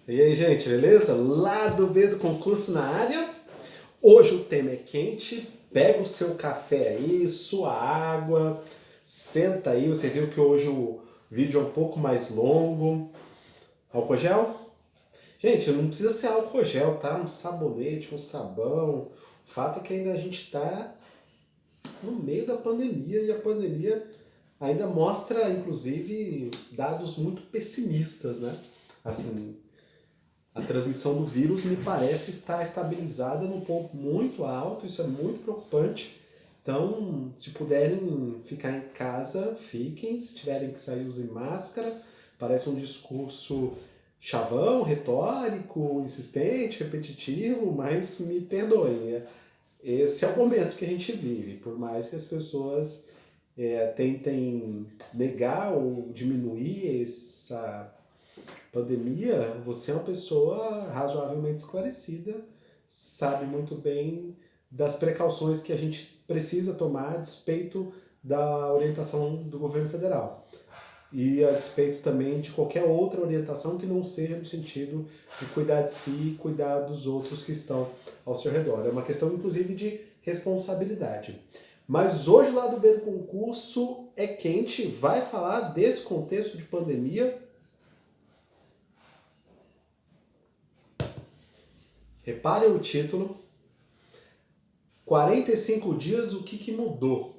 E aí, gente, beleza? Lado B do concurso na área. Hoje o tema é quente. Pega o seu café aí, sua água, senta aí. Você viu que hoje o vídeo é um pouco mais longo. Álcool gel? Gente, não precisa ser álcool gel, tá? Um sabonete, um sabão. O fato é que ainda a gente está no meio da pandemia e a pandemia ainda mostra, inclusive, dados muito pessimistas, né? Assim, a transmissão do vírus me parece estar estabilizada num ponto muito alto, isso é muito preocupante. Então, se puderem ficar em casa, fiquem. Se tiverem que sair, usem máscara. Parece um discurso chavão, retórico, insistente, repetitivo, mas me perdoem. Esse é o momento que a gente vive. Por mais que as pessoas tentem negar ou diminuir essa pandemia, você é uma pessoa razoavelmente esclarecida, sabe muito bem das precauções que a gente precisa tomar a despeito da orientação do governo federal. E a despeito também de qualquer outra orientação que não seja no sentido de cuidar de si e cuidar dos outros que estão ao seu redor. É uma questão, inclusive, de responsabilidade. Mas hoje, o lado B do concurso é quente, vai falar desse contexto de pandemia. Reparem o título: 45 dias, o que mudou?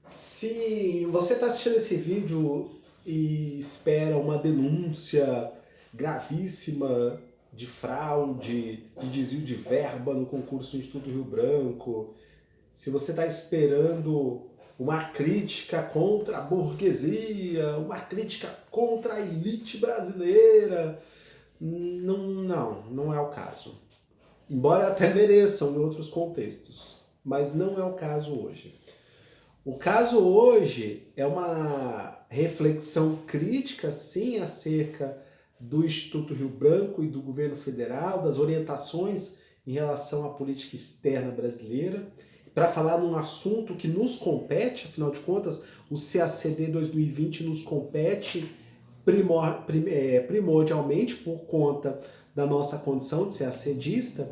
Se você está assistindo esse vídeo e espera uma denúncia gravíssima de fraude, de desvio de verba no concurso do Instituto Rio Branco, se você está esperando uma crítica contra a burguesia, uma crítica contra a elite brasileira, não é o caso. Embora até mereçam em outros contextos, mas não é o caso hoje. O caso hoje é uma reflexão crítica, sim, acerca do Instituto Rio Branco e do governo federal, das orientações em relação à política externa brasileira, para falar num assunto que nos compete, afinal de contas, o CACD 2020 nos compete primordialmente por conta da nossa condição de CACDista.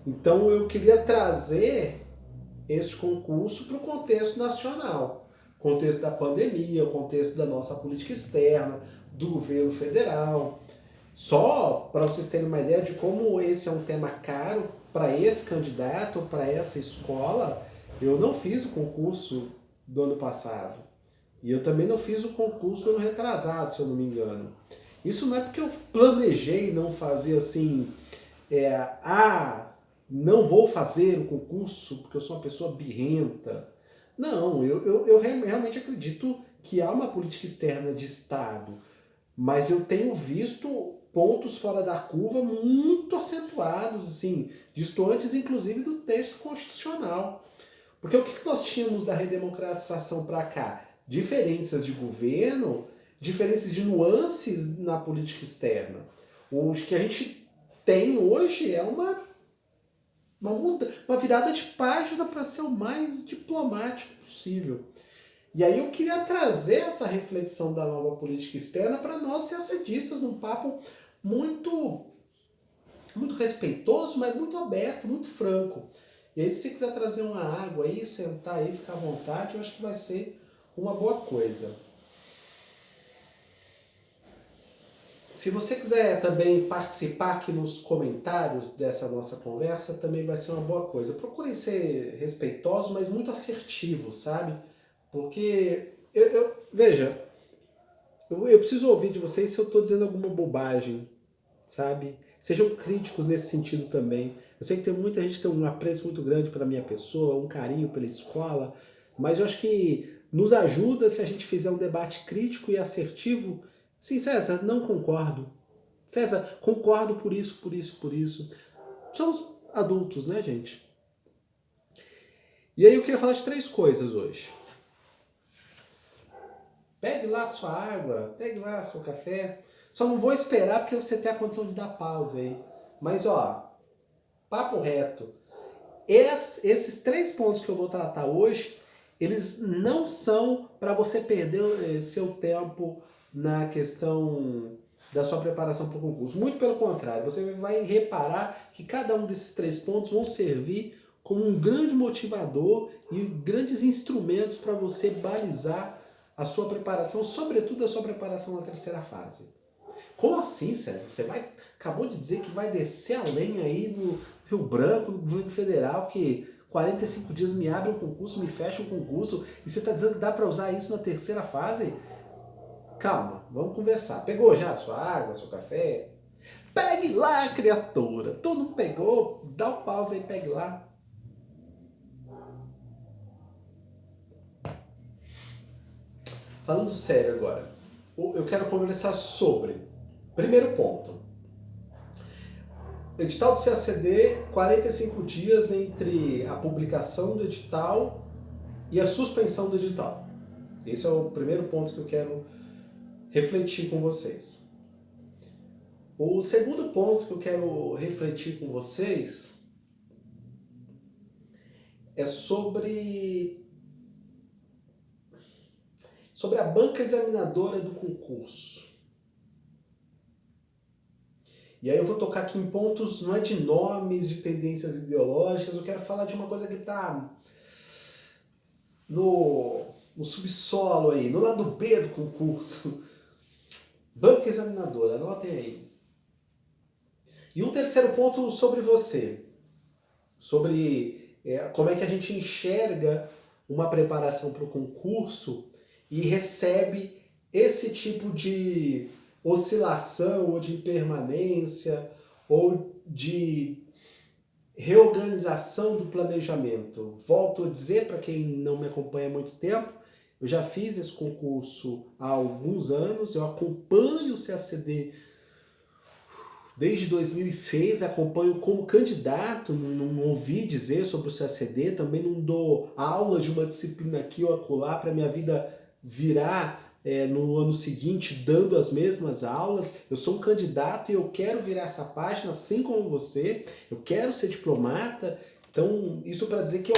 Então eu queria trazer esse concurso para o contexto nacional, contexto da pandemia, o contexto da nossa política externa, do governo federal. Só para vocês terem uma ideia de como esse é um tema caro para esse candidato, para essa escola, eu não fiz o concurso do ano passado. E eu também não fiz o concurso do ano retrasado, se eu não me engano. Isso não é porque eu planejei não fazer assim, é, ah, não vou fazer o concurso porque eu sou uma pessoa birrenta. Não, eu realmente acredito que há uma política externa de Estado, mas eu tenho visto pontos fora da curva muito acentuados, assim, distantes inclusive do texto constitucional. Porque o que nós tínhamos da redemocratização para cá? Diferenças de governo, diferenças de nuances na política externa. O que a gente tem hoje é uma virada de página para ser o mais diplomático possível. E aí eu queria trazer essa reflexão da nova política externa para nós CACDistas, num papo muito, muito respeitoso, mas muito aberto, muito franco. E aí, se você quiser trazer uma água aí, sentar aí, ficar à vontade, eu acho que vai ser uma boa coisa. Se você quiser também participar aqui nos comentários dessa nossa conversa, também vai ser uma boa coisa. Procurem ser respeitosos, mas muito assertivos, sabe? Porque, veja, eu preciso ouvir de vocês se eu estou dizendo alguma bobagem, sabe? Sejam críticos nesse sentido também. Eu sei que tem muita gente que tem um apreço muito grande pela minha pessoa, um carinho pela escola, mas eu acho que nos ajuda se a gente fizer um debate crítico e assertivo. Sim, César, não concordo. César, concordo por isso, por isso, por isso. Somos adultos, né, gente? E aí eu queria falar de 3 coisas hoje. Pegue lá sua água, pegue lá seu café. Só não vou esperar porque você tem a condição de dar pausa aí. Mas ó, papo reto. Esses 3 pontos que eu vou tratar hoje, eles não são para você perder seu tempo na questão da sua preparação para o concurso. Muito pelo contrário, você vai reparar que cada um desses 3 pontos vão servir como um grande motivador e grandes instrumentos para você balizar a sua preparação, sobretudo a sua preparação na terceira fase. Como assim, César? Acabou de dizer que vai descer a lenha aí no Rio Branco, no governo federal, que 45 dias me abre um concurso, me fecha um concurso, e você está dizendo que dá para usar isso na terceira fase? Calma, vamos conversar. Pegou já a sua água, seu café? Pegue lá, criatura! Tu não pegou? Dá um pause aí, pegue lá. Falando sério agora, eu quero conversar sobre, primeiro ponto, edital do CACD, 45 dias entre a publicação do edital e a suspensão do edital. Esse é o primeiro ponto que eu quero refletir com vocês. O segundo ponto que eu quero refletir com vocês é sobre a banca examinadora do concurso. E aí eu vou tocar aqui em pontos, não é de nomes, de tendências ideológicas, eu quero falar de uma coisa que está no subsolo aí, no lado B do concurso. Banca examinadora, anotem aí. E um terceiro ponto sobre você, sobre como é que a gente enxerga uma preparação para o concurso e recebe esse tipo de oscilação ou de impermanência ou de reorganização do planejamento. Volto a dizer, para quem não me acompanha há muito tempo, eu já fiz esse concurso há alguns anos, eu acompanho o CACD desde 2006, acompanho como candidato, não ouvi dizer sobre o CACD, também não dou aula de uma disciplina aqui ou acolá para minha vida virar no ano seguinte dando as mesmas aulas. Eu sou um candidato e eu quero virar essa página assim como você, eu quero ser diplomata, então isso para dizer que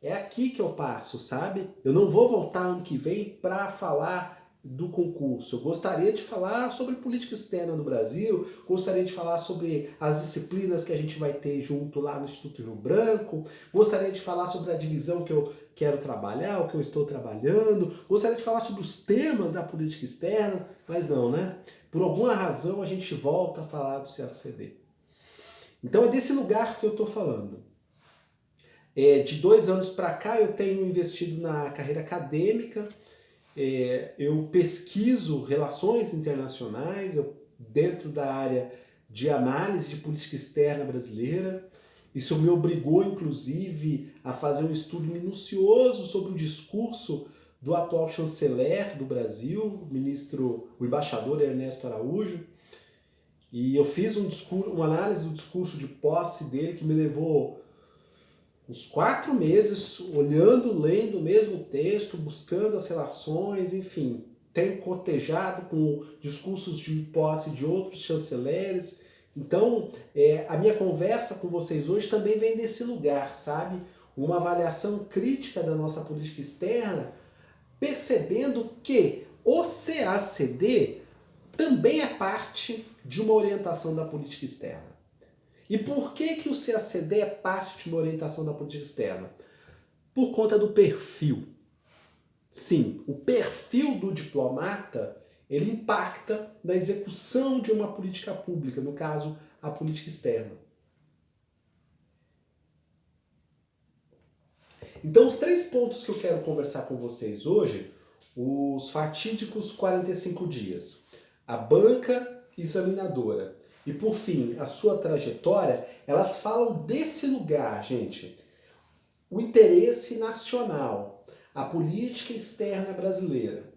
é aqui que eu passo, sabe? Eu não vou voltar ano que vem para falar do concurso. Eu gostaria de falar sobre política externa no Brasil, gostaria de falar sobre as disciplinas que a gente vai ter junto lá no Instituto Rio Branco, gostaria de falar sobre a divisão que eu quero trabalhar, o que eu estou trabalhando, gostaria de falar sobre os temas da política externa, mas não, né? Por alguma razão a gente volta a falar do CACD. Então é desse lugar que eu estou falando. De 2 anos para cá eu tenho investido na carreira acadêmica, eu pesquiso relações internacionais, dentro da área de análise de política externa brasileira. Isso me obrigou, inclusive, a fazer um estudo minucioso sobre o discurso do atual chanceler do Brasil, o embaixador Ernesto Araújo. E eu fiz uma análise do discurso de posse dele que me levou uns 4 meses olhando, lendo o mesmo texto, buscando as relações, enfim. Tenho cotejado com discursos de posse de outros chanceleres. Então, a minha conversa com vocês hoje também vem desse lugar, sabe? Uma avaliação crítica da nossa política externa, percebendo que o CACD também é parte de uma orientação da política externa. E por que o CACD é parte de uma orientação da política externa? Por conta do perfil. Sim, o perfil do diplomata, ele impacta na execução de uma política pública, no caso, a política externa. Então, os 3 pontos que eu quero conversar com vocês hoje, os fatídicos 45 dias, a banca examinadora e, por fim, a sua trajetória, elas falam desse lugar, gente. O interesse nacional, a política externa brasileira.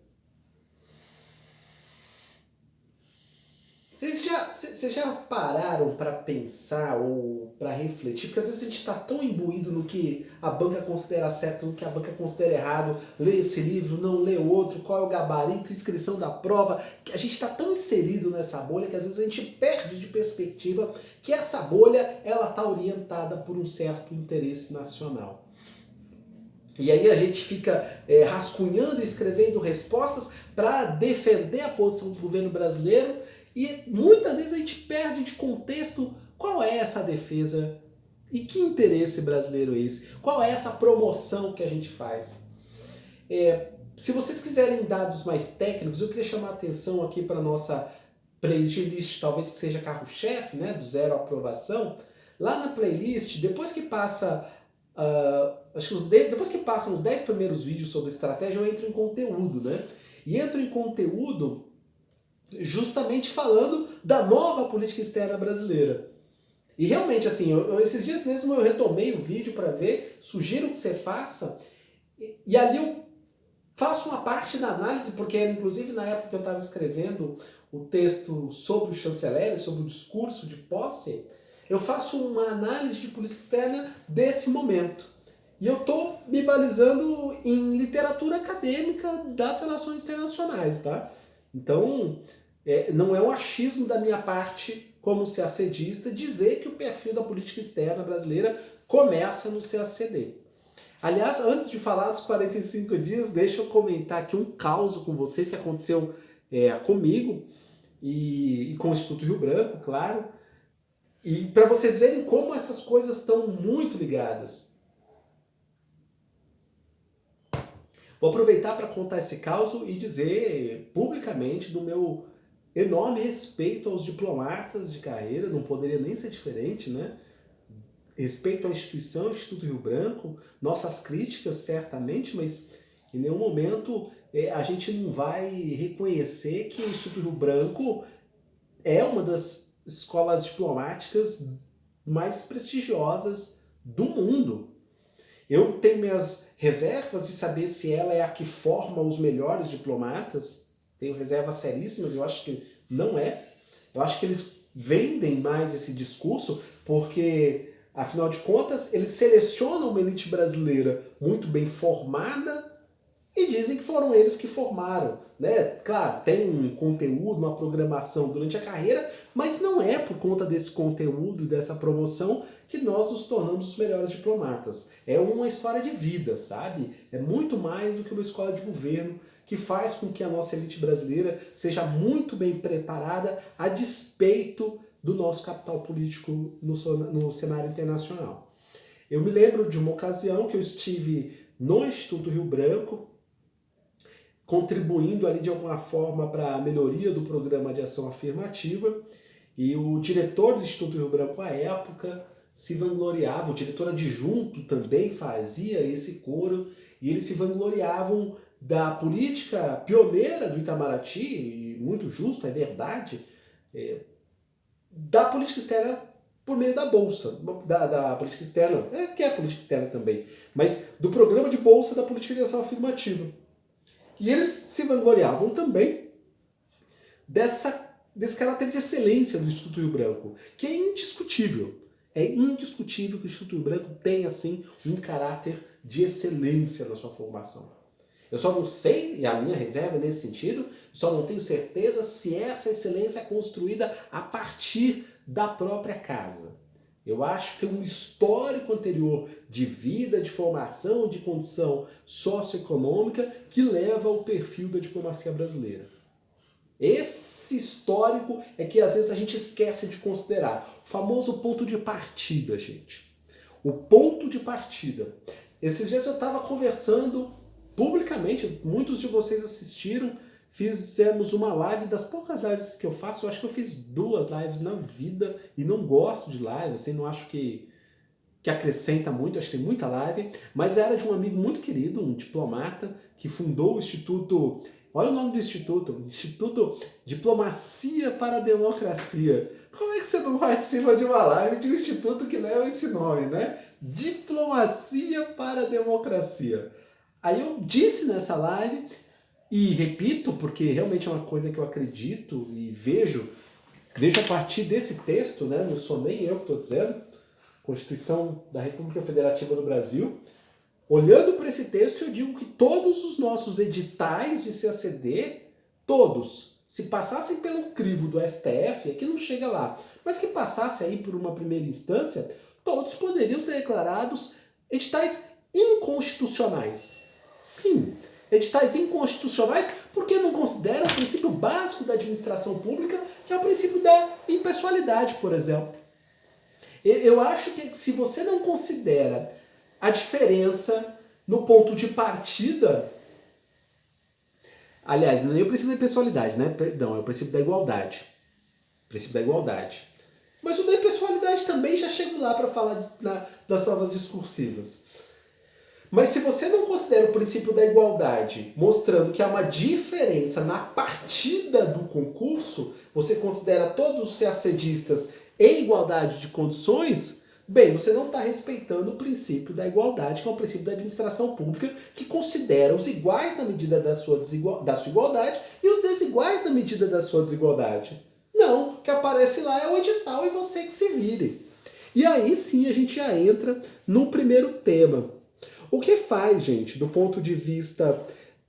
Vocês já pararam para pensar ou para refletir? Porque às vezes a gente está tão imbuído no que a banca considera certo, no que a banca considera errado, lê esse livro, não lê outro, qual é o gabarito, inscrição da prova, que a gente está tão inserido nessa bolha que às vezes a gente perde de perspectiva que essa bolha ela está orientada por um certo interesse nacional. E aí a gente fica rascunhando e escrevendo respostas para defender a posição do governo brasileiro e muitas vezes a gente perde de contexto qual é essa defesa e que interesse brasileiro é esse, qual é essa promoção que a gente faz. Se vocês quiserem dados mais técnicos, eu queria chamar a atenção aqui para a nossa playlist, talvez que seja carro-chefe, né, do zero à aprovação. Lá na playlist, depois que passa, acho que depois que passam os 10 primeiros vídeos sobre estratégia, eu entro em conteúdo, né? E entro em conteúdo justamente falando da nova política externa brasileira. E realmente, assim, esses dias mesmo eu retomei o vídeo para ver, sugiro que você faça, e ali eu faço uma parte da análise, porque era inclusive na época que eu estava escrevendo o texto sobre o chanceler, sobre o discurso de posse, eu faço uma análise de política externa desse momento. E eu estou me balizando em literatura acadêmica das relações internacionais, tá? Então, não é um achismo da minha parte, como CACDista, dizer que o perfil da política externa brasileira começa no CACD. Aliás, antes de falar dos 45 dias, deixa eu comentar aqui um caos com vocês que aconteceu comigo e com o Instituto Rio Branco, claro. E para vocês verem como essas coisas estão muito ligadas. Vou aproveitar para contar esse caos e dizer publicamente do meu enorme respeito aos diplomatas de carreira, não poderia nem ser diferente, né? Respeito à instituição, Instituto Rio Branco, nossas críticas certamente, mas em nenhum momento a gente não vai reconhecer que o Instituto Rio Branco é uma das escolas diplomáticas mais prestigiosas do mundo. Eu tenho minhas reservas de saber se ela é a que forma os melhores diplomatas, tenho reservas seríssimas, eu acho que não é. Eu acho que eles vendem mais esse discurso porque, afinal de contas, eles selecionam uma elite brasileira muito bem formada e dizem que foram eles que formaram, né? Claro, tem um conteúdo, uma programação durante a carreira, mas não é por conta desse conteúdo e dessa promoção que nós nos tornamos os melhores diplomatas. É uma história de vida, sabe? É muito mais do que uma escola de governo que faz com que a nossa elite brasileira seja muito bem preparada a despeito do nosso capital político no cenário internacional. Eu me lembro de uma ocasião que eu estive no Instituto Rio Branco, contribuindo ali de alguma forma para a melhoria do programa de ação afirmativa, e o diretor do Instituto Rio Branco à época se vangloriava, o diretor adjunto também fazia esse coro, e eles se vangloriavam da política pioneira do Itamaraty, e muito justo, é verdade, da política externa por meio da Bolsa, da política externa, que é política externa também, mas do programa de Bolsa da política de ação afirmativa. E eles se vangloriavam também desse caráter de excelência do Instituto Rio Branco, que é indiscutível. É indiscutível que o Instituto Rio Branco tem, assim, um caráter de excelência na sua formação. Eu só não sei, e a minha reserva nesse sentido, só não tenho certeza se essa excelência é construída a partir da própria casa. Eu acho que tem um histórico anterior de vida, de formação, de condição socioeconômica que leva ao perfil da diplomacia brasileira. Esse histórico é que às vezes a gente esquece de considerar. O famoso ponto de partida, gente. O ponto de partida. Esses dias eu estava conversando publicamente, muitos de vocês assistiram, fizemos uma live, das poucas lives que eu faço, eu acho que eu fiz 2 lives na vida e não gosto de live, assim, não acho que acrescenta muito, acho que tem muita live, mas era de um amigo muito querido, um diplomata, que fundou o Instituto, olha o nome do Instituto, Instituto Diplomacia para a Democracia. Como é que você não participa de uma live de um instituto que leva esse nome, né? Diplomacia para a Democracia. Aí eu disse nessa live, e repito, porque realmente é uma coisa que eu acredito e vejo a partir desse texto, né? Não sou nem eu que estou dizendo, Constituição da República Federativa do Brasil. Olhando para esse texto, eu digo que todos os nossos editais de CACD, todos, se passassem pelo crivo do STF, aqui não chega lá, mas que passasse aí por uma primeira instância, todos poderiam ser declarados editais inconstitucionais. Sim, editais inconstitucionais porque não consideram o princípio básico da administração pública, que é o princípio da impessoalidade, por exemplo. Eu acho que se você não considera a diferença no ponto de partida, aliás, não é o princípio da impessoalidade, né? Perdão, é o princípio da igualdade. O princípio da igualdade. Mas o da impessoalidade também já chego lá para falar das provas discursivas. Mas se você não considera o princípio da igualdade, mostrando que há uma diferença na partida do concurso, você considera todos os CACDistas em igualdade de condições, bem, você não está respeitando o princípio da igualdade, que é um princípio da administração pública, que considera os iguais na medida da sua igualdade e os desiguais na medida da sua desigualdade. Não, o que aparece lá é o edital e você que se vire. E aí sim a gente já entra no primeiro tema. O que faz, gente, do ponto de vista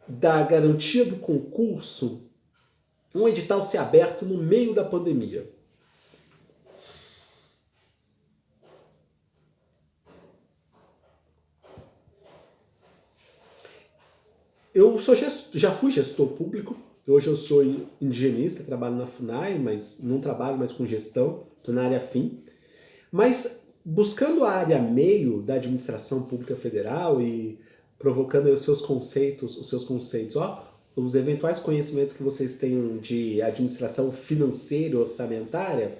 da garantia do concurso, um edital ser aberto no meio da pandemia? Eu já fui gestor público, hoje eu sou indigenista, trabalho na FUNAI, mas não trabalho mais com gestão, estou na área fim. Mas buscando a área meio da administração pública federal e provocando os seus conceitos, os eventuais conhecimentos que vocês tenham de administração financeira e orçamentária,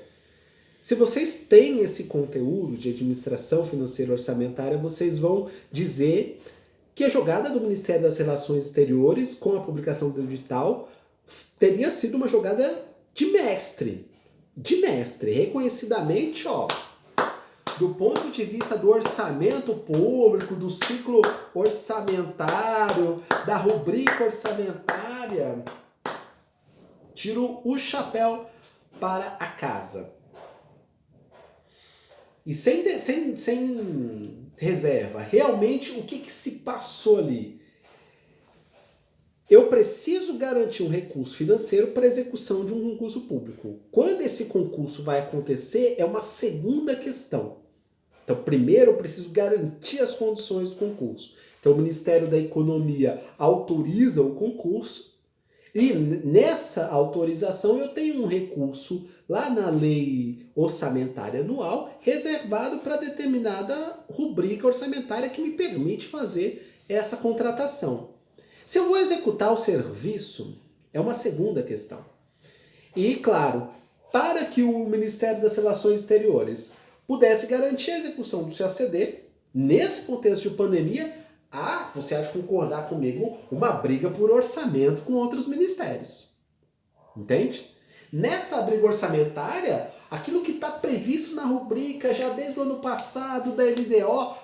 se vocês têm esse conteúdo de administração financeira e orçamentária, vocês vão dizer que a jogada do Ministério das Relações Exteriores com a publicação do edital teria sido uma jogada de mestre. De mestre, reconhecidamente, do ponto de vista do orçamento público, do ciclo orçamentário, da rubrica orçamentária, tiro o chapéu para a casa. E sem reserva, realmente o que se passou ali? Eu preciso garantir um recurso financeiro para execução de um concurso público. Quando esse concurso vai acontecer é uma segunda questão. Então, primeiro eu preciso garantir as condições do concurso. Então, o Ministério da Economia autoriza o concurso e nessa autorização eu tenho um recurso lá na lei orçamentária anual reservado para determinada rubrica orçamentária que me permite fazer essa contratação. Se eu vou executar o serviço, é uma segunda questão. E, claro, para que o Ministério das Relações Exteriores pudesse garantir a execução do CACD, nesse contexto de pandemia, você há de concordar comigo, uma briga por orçamento com outros ministérios. Entende? Nessa briga orçamentária, aquilo que está previsto na rubrica já desde o ano passado da LDO,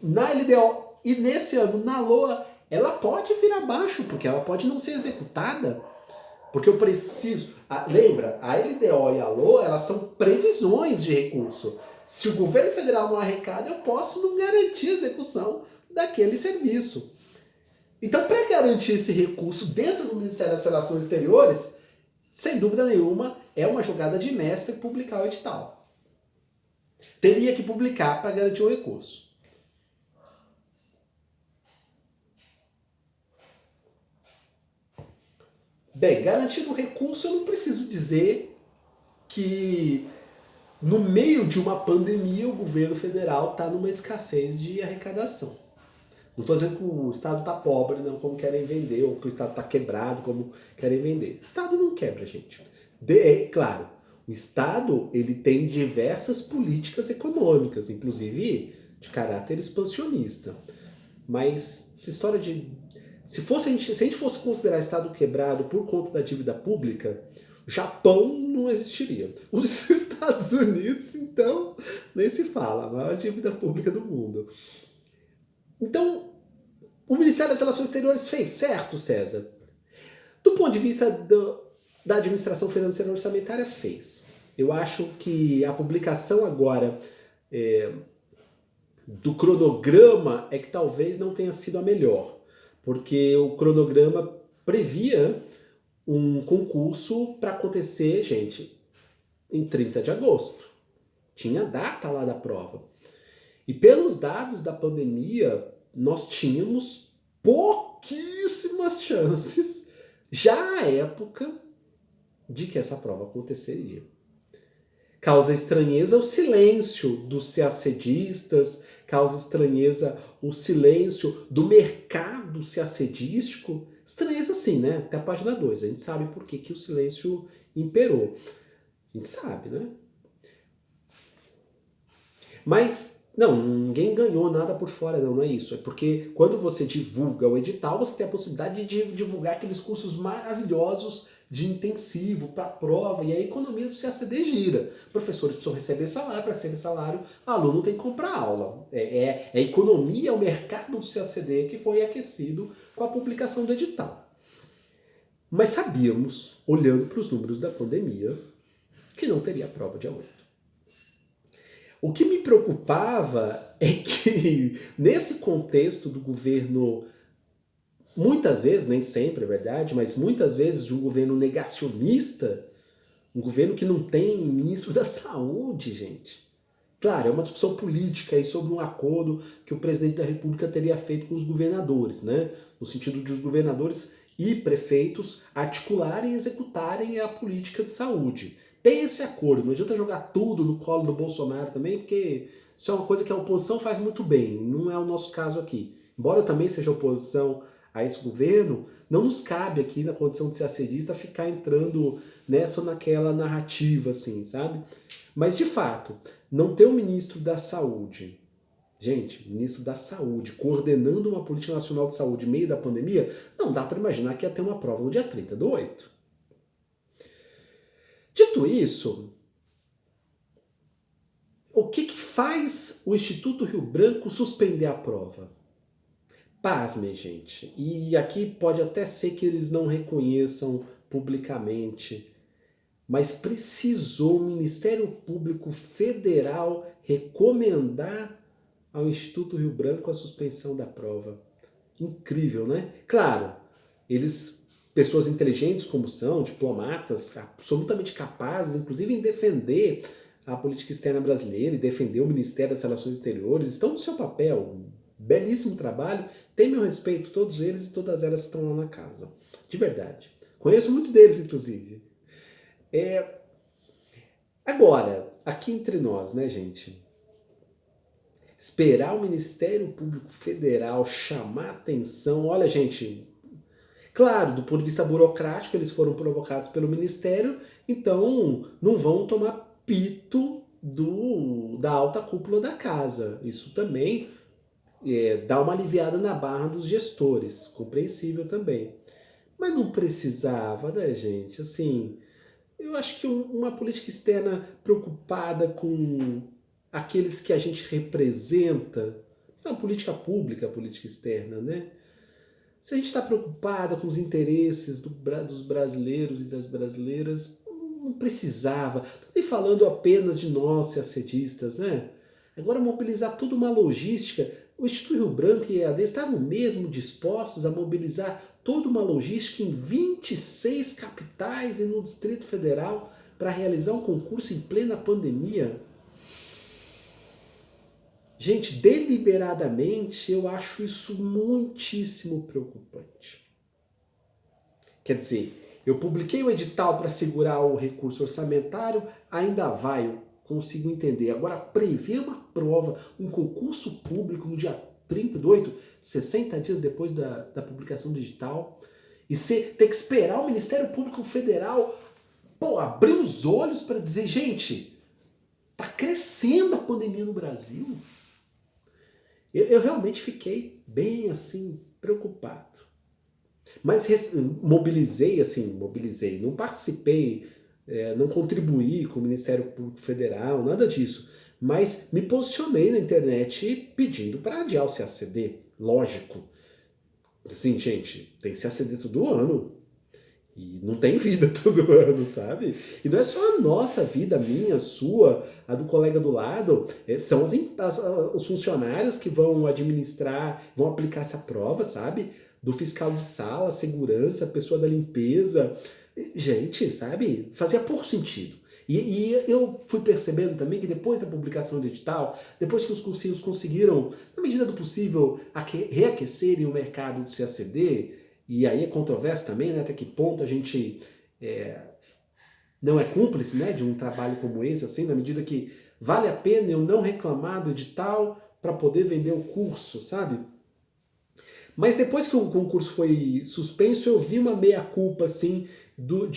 na LDO e nesse ano na LOA, ela pode vir abaixo, porque ela pode não ser executada. Porque eu preciso... lembra, a LDO e a LOA, elas são previsões de recurso. Se o governo federal não arrecada, eu posso não garantir a execução daquele serviço. Então, para garantir esse recurso dentro do Ministério das Relações Exteriores, sem dúvida nenhuma, é uma jogada de mestre publicar o edital. Teria que publicar para garantir o recurso. Bem, garantido o recurso, eu não preciso dizer que no meio de uma pandemia o governo federal está numa escassez de arrecadação. Não estou dizendo que o Estado está pobre, não, como querem vender, ou que o Estado está quebrado, como querem vender. O Estado não quebra, gente. Claro, o Estado ele tem diversas políticas econômicas, inclusive de caráter expansionista. Mas essa história de... Se a gente fosse considerar Estado quebrado por conta da dívida pública, o Japão não existiria. Os Estados Unidos, então, nem se fala, a maior dívida pública do mundo. Então, o Ministério das Relações Exteriores fez certo, César? Do ponto de vista da administração financeira orçamentária, fez. Eu acho que a publicação agora do cronograma é que talvez não tenha sido a melhor, porque o cronograma previa um concurso para acontecer, gente, em 30 de agosto. Tinha data lá da prova. E pelos dados da pandemia, nós tínhamos pouquíssimas chances, já à época, de que essa prova aconteceria. Causa estranheza o silêncio dos CACDistas, causa estranheza o silêncio do mercado CACDístico. Estranheza sim, né? Até a página 2. A gente sabe por que o silêncio imperou. A gente sabe, né? Mas, não, ninguém ganhou nada por fora, não é isso. É porque quando você divulga o edital, você tem a possibilidade de divulgar aqueles cursos maravilhosos de intensivo para prova, e a economia do CACD gira. Professores precisam receber salário, para receber salário, aluno tem que comprar aula. É a economia, o mercado do CACD que foi aquecido com a publicação do edital. Mas sabíamos, olhando para os números da pandemia, que não teria prova dia 8. O que me preocupava é que, nesse contexto do governo, muitas vezes, nem sempre é verdade, mas muitas vezes de um governo negacionista, um governo que não tem ministro da saúde, gente. Claro, é uma discussão política aí sobre um acordo que o presidente da República teria feito com os governadores, né? No sentido de os governadores e prefeitos articularem e executarem a política de saúde. Tem esse acordo, não adianta jogar tudo no colo do Bolsonaro também, porque isso é uma coisa que a oposição faz muito bem, não é o nosso caso aqui. Embora eu também seja oposição a esse governo, não nos cabe aqui na condição de ser acedista ficar entrando nessa ou naquela narrativa, assim, sabe? Mas, de fato, não ter um ministro da saúde, gente, ministro da saúde, coordenando uma política nacional de saúde em meio da pandemia, não dá para imaginar que ia ter uma prova no dia 30/8. Dito isso, o que faz o Instituto Rio Branco suspender a prova? Pasmem, gente. E aqui pode até ser que eles não reconheçam publicamente, mas precisou o Ministério Público Federal recomendar ao Instituto Rio Branco a suspensão da prova. Incrível, né? Claro, eles, pessoas inteligentes como são, diplomatas, absolutamente capazes, inclusive em defender a política externa brasileira e defender o Ministério das Relações Exteriores, estão no seu papel. Belíssimo trabalho, tem meu respeito, todos eles e todas elas estão lá na casa. De verdade. Conheço muitos deles, inclusive. Agora, aqui entre nós, né, gente? Esperar o Ministério Público Federal chamar atenção. Olha, gente, claro, do ponto de vista burocrático, eles foram provocados pelo Ministério, então não vão tomar pito da alta cúpula da casa. Isso também dá uma aliviada na barra dos gestores, compreensível também. Mas não precisava, né, gente? Assim, eu acho que uma política externa preocupada com aqueles que a gente representa, é uma política pública, a política externa, né? Se a gente está preocupada com os interesses dos brasileiros e das brasileiras, não precisava. Estou nem falando apenas de nós, CACDistas, né? Agora mobilizar toda uma logística. O Instituto Rio Branco e a EAD estavam mesmo dispostos a mobilizar toda uma logística em 26 capitais e no Distrito Federal para realizar um concurso em plena pandemia? Gente, deliberadamente eu acho isso muitíssimo preocupante. Quer dizer, eu publiquei o edital para segurar o recurso orçamentário, ainda vai, eu consigo entender. Agora, prever uma prova, um concurso público no dia 30/8, 60 dias depois da publicação do edital, e ter que esperar o Ministério Público Federal abrir os olhos para dizer, gente, tá crescendo a pandemia no Brasil. Eu realmente fiquei bem assim, preocupado. Mas mobilizei, não participei, não contribuí com o Ministério Público Federal, nada disso. Mas me posicionei na internet pedindo para adiar o CACD, lógico. Assim, gente, tem CACD todo ano. E não tem vida todo ano, sabe? E não é só a nossa vida, a minha, a sua, a do colega do lado. São os funcionários que vão administrar, vão aplicar essa prova, sabe? Do fiscal de sala, segurança, pessoa da limpeza. Gente, sabe? Fazia pouco sentido. E eu fui percebendo também que depois da publicação do edital, depois que os cursinhos conseguiram, na medida do possível, reaquecerem o mercado do CACD, e aí é controverso também, né, até que ponto a gente não é cúmplice, né, de um trabalho como esse, assim, na medida que vale a pena eu não reclamar do edital para poder vender o curso, sabe? Mas depois que o concurso foi suspenso, eu vi uma meia-culpa, assim,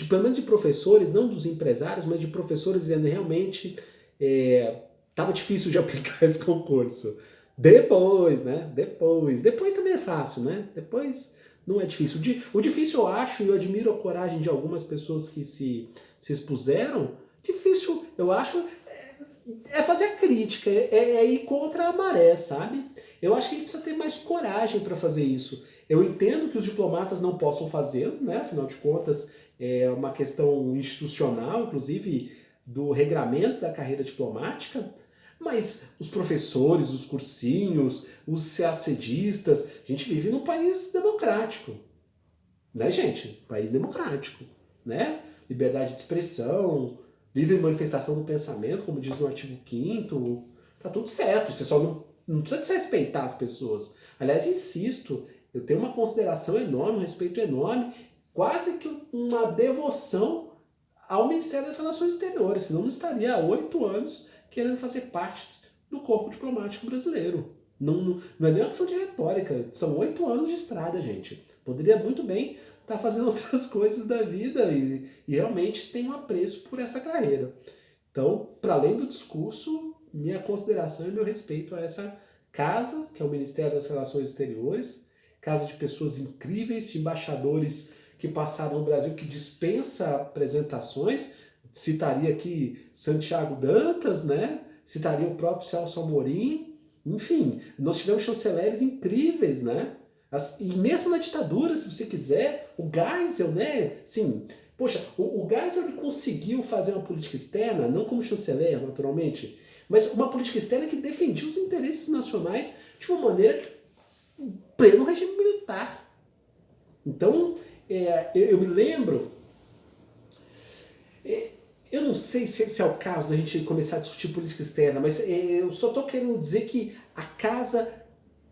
pelo menos de professores, não dos empresários, mas de professores dizendo realmente estava difícil de aplicar esse concurso. Depois, né? Depois. Depois também é fácil, né? Depois não é difícil. O difícil eu acho, e eu admiro a coragem de algumas pessoas que se expuseram, difícil, eu acho, é fazer a crítica, é ir contra a maré, sabe? Eu acho que a gente precisa ter mais coragem para fazer isso. Eu entendo que os diplomatas não possam fazê-lo, né? Afinal de contas, é uma questão institucional, inclusive do regramento da carreira diplomática, mas os professores, os cursinhos, os CACDistas, a gente vive num país democrático, né, gente? País democrático, né? Liberdade de expressão, livre manifestação do pensamento, como diz no artigo 5º, tá tudo certo, você só não precisa desrespeitar as pessoas. Aliás, insisto, eu tenho uma consideração enorme, um respeito enorme, quase que uma devoção ao Ministério das Relações Exteriores, senão não estaria há 8 anos querendo fazer parte do corpo diplomático brasileiro. Não é nem uma questão de retórica, são 8 anos de estrada, gente. Poderia muito bem estar fazendo outras coisas da vida e realmente tem um apreço por essa carreira. Então, para além do discurso, minha consideração e meu respeito a essa casa, que é o Ministério das Relações Exteriores, casa de pessoas incríveis, de embaixadores que passaram no Brasil, que dispensa apresentações. Citaria aqui Santiago Dantas, né? Citaria o próprio Celso Amorim. Enfim, nós tivemos chanceleres incríveis, né? E mesmo na ditadura, se você quiser, o Geisel, né? Sim, poxa, o Geisel ele conseguiu fazer uma política externa, não como chanceler, naturalmente, mas uma política externa que defendia os interesses nacionais de uma maneira que, em pleno regime militar. Então, eu me lembro, eu não sei se é o caso da gente começar a discutir política externa, mas eu só estou querendo dizer que a casa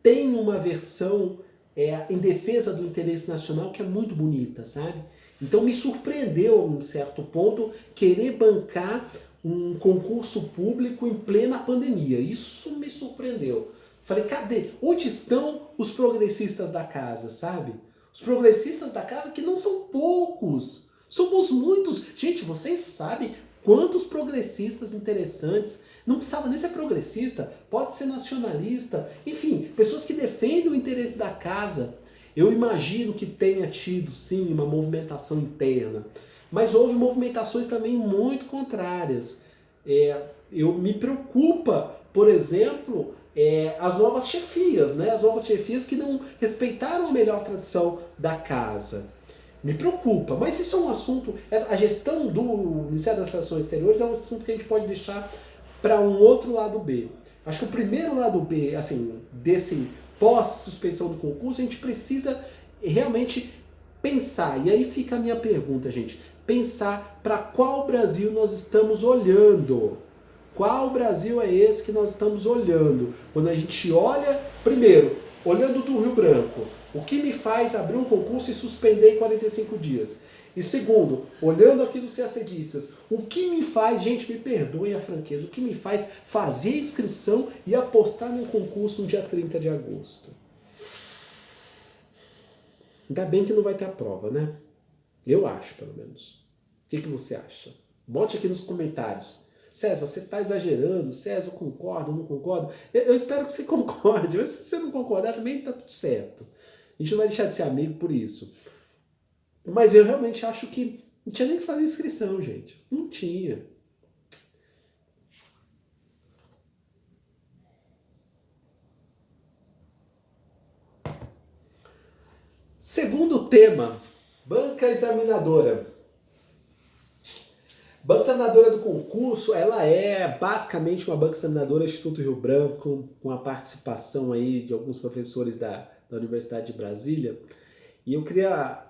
tem uma versão em defesa do interesse nacional que é muito bonita, sabe? Então me surpreendeu, a um certo ponto, querer bancar um concurso público em plena pandemia. Isso me surpreendeu. Falei, cadê? Onde estão os progressistas da casa, sabe? Os progressistas da casa que não são poucos. Somos muitos. Gente, vocês sabem quantos progressistas interessantes. Não precisava nem ser progressista, pode ser nacionalista. Enfim, pessoas que defendem o interesse da casa. Eu imagino que tenha tido, sim, uma movimentação interna. Mas houve movimentações também muito contrárias. Eu me preocupa, por exemplo, as novas chefias, né? As novas chefias que não respeitaram a melhor tradição da casa. Me preocupa, mas isso é um assunto. A gestão do Ministério das Relações Exteriores é um assunto que a gente pode deixar para um outro lado B. Acho que o primeiro lado B, assim, desse pós-suspensão do concurso, a gente precisa realmente pensar. E aí fica a minha pergunta, gente. Pensar para qual Brasil nós estamos olhando. Qual Brasil é esse que nós estamos olhando? Quando a gente olha, primeiro, olhando do Rio Branco, o que me faz abrir um concurso e suspender em 45 dias? E segundo, olhando aqui dos CACDistas, o que me faz, gente, me perdoem a franqueza, o que me faz fazer inscrição e apostar num concurso no dia 30 de agosto? Ainda bem que não vai ter a prova, né? Eu acho, pelo menos. O que você acha? Bote aqui nos comentários. César, você está exagerando. César, eu concordo, não concordo. Eu espero que você concorde. Mas se você não concordar, também está tudo certo. A gente não vai deixar de ser amigo por isso. Mas eu realmente acho que não tinha nem que fazer inscrição, gente. Não tinha. Segundo tema, banca examinadora. Banca examinadora do concurso, ela é basicamente uma banca examinadora do Instituto Rio Branco, com a participação aí de alguns professores da Universidade de Brasília. E eu queria,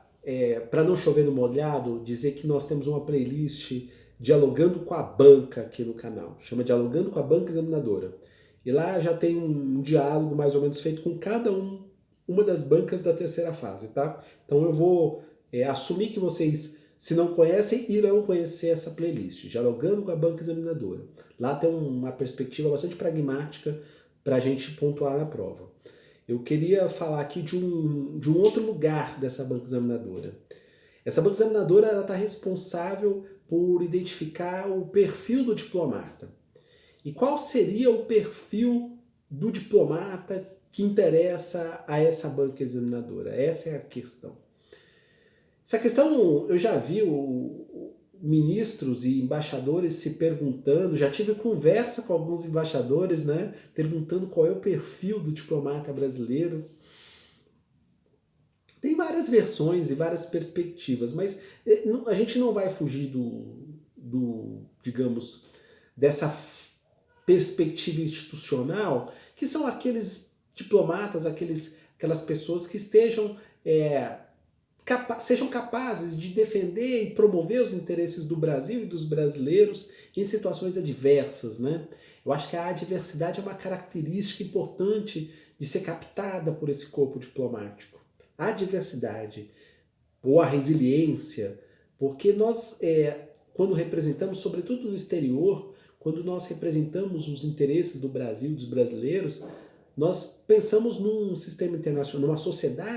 para não chover no molhado, dizer que nós temos uma playlist Dialogando com a Banca aqui no canal. Chama Dialogando com a Banca Examinadora. E lá já tem um diálogo mais ou menos feito com cada uma das bancas da terceira fase, tá? Então eu vou assumir que vocês, se não conhecem, irão conhecer essa playlist, Dialogando com a Banca Examinadora. Lá tem uma perspectiva bastante pragmática para a gente pontuar na prova. Eu queria falar aqui de um outro lugar dessa banca examinadora. Essa banca examinadora está responsável por identificar o perfil do diplomata. E qual seria o perfil do diplomata que interessa a essa banca examinadora? Essa é a questão. Essa questão eu já vi ministros e embaixadores se perguntando, já tive conversa com alguns embaixadores, né, perguntando qual é o perfil do diplomata brasileiro. Tem várias versões e várias perspectivas, mas a gente não vai fugir digamos, dessa perspectiva institucional, que são aqueles diplomatas, aquelas pessoas que estejam sejam capazes de defender e promover os interesses do Brasil e dos brasileiros em situações adversas, né? Eu acho que a adversidade é uma característica importante de ser captada por esse corpo diplomático. A adversidade ou a resiliência, porque nós, quando representamos, sobretudo no exterior, quando nós representamos os interesses do Brasil, dos brasileiros, nós pensamos num sistema internacional, numa sociedade